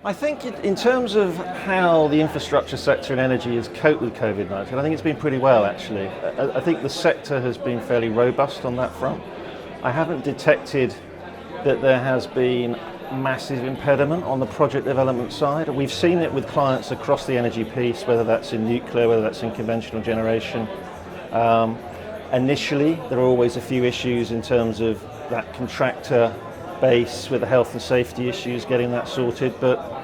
I think in terms of how the infrastructure sector and energy has coped with COVID-19, I think it's been pretty well actually. I think the sector has been fairly robust on that front. I haven't detected that there has been massive impediment on the project development side. We've seen it with clients across the energy piece, whether that's in nuclear, whether that's in conventional generation. Initially, there are always a few issues in terms of that contractor base with the health and safety issues, getting that sorted, but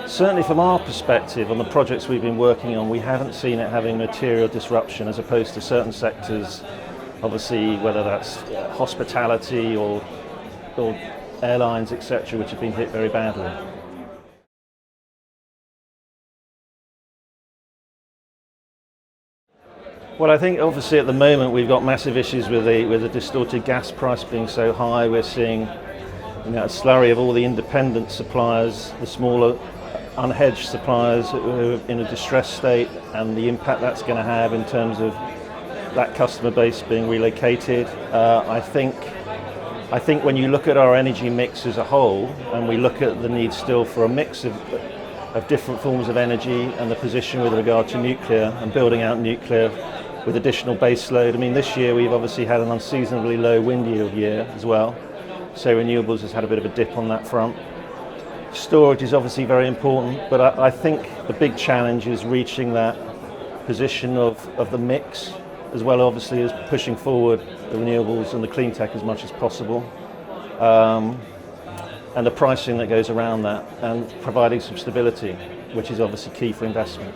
certainly from our perspective on the projects we've been working on, we haven't seen it having material disruption as opposed to certain sectors, obviously whether that's hospitality or airlines, etc., which have been hit very badly. Well, I think obviously at the moment we've got massive issues with the distorted gas price being so high. We're seeing a slurry of all the independent suppliers, the smaller unhedged suppliers who are in a distressed state, and the impact that's going to have in terms of that customer base being relocated. I think when you look at our energy mix as a whole, and we look at the need still for a mix of different forms of energy and the position with regard to nuclear and building out nuclear with additional base load. I mean, this year we've obviously had an unseasonably low wind yield year as well, so renewables has had a bit of a dip on that front. Storage is obviously very important, but I think the big challenge is reaching that position of the mix, as well obviously as pushing forward the renewables and the clean tech as much as possible, and the pricing that goes around that, and providing some stability, which is obviously key for investment.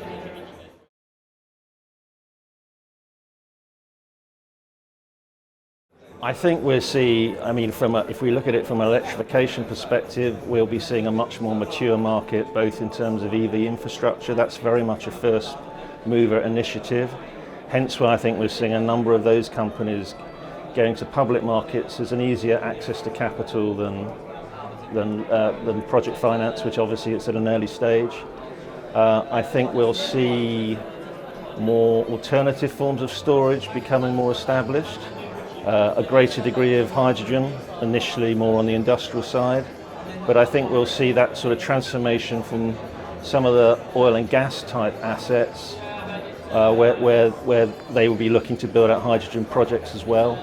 I think we'll see, if we look at it from an electrification perspective, we'll be seeing a much more mature market, both in terms of EV infrastructure. That's very much a first mover initiative. Hence why I think we're seeing a number of those companies going to public markets as an easier access to capital than project finance, which obviously it's at an early stage. I think we'll see more alternative forms of storage becoming more established. A greater degree of hydrogen, initially more on the industrial side, but I think we'll see that sort of transformation from some of the oil and gas type assets where they will be looking to build out hydrogen projects as well.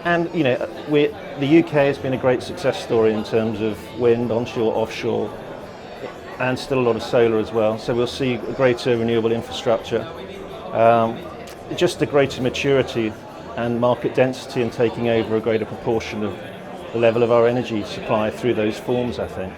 And the UK has been a great success story in terms of wind, onshore, offshore, and still a lot of solar as well. So we'll see greater renewable infrastructure. Just a greater maturity and market density and taking over a greater proportion of the level of our energy supply through those forms, I think.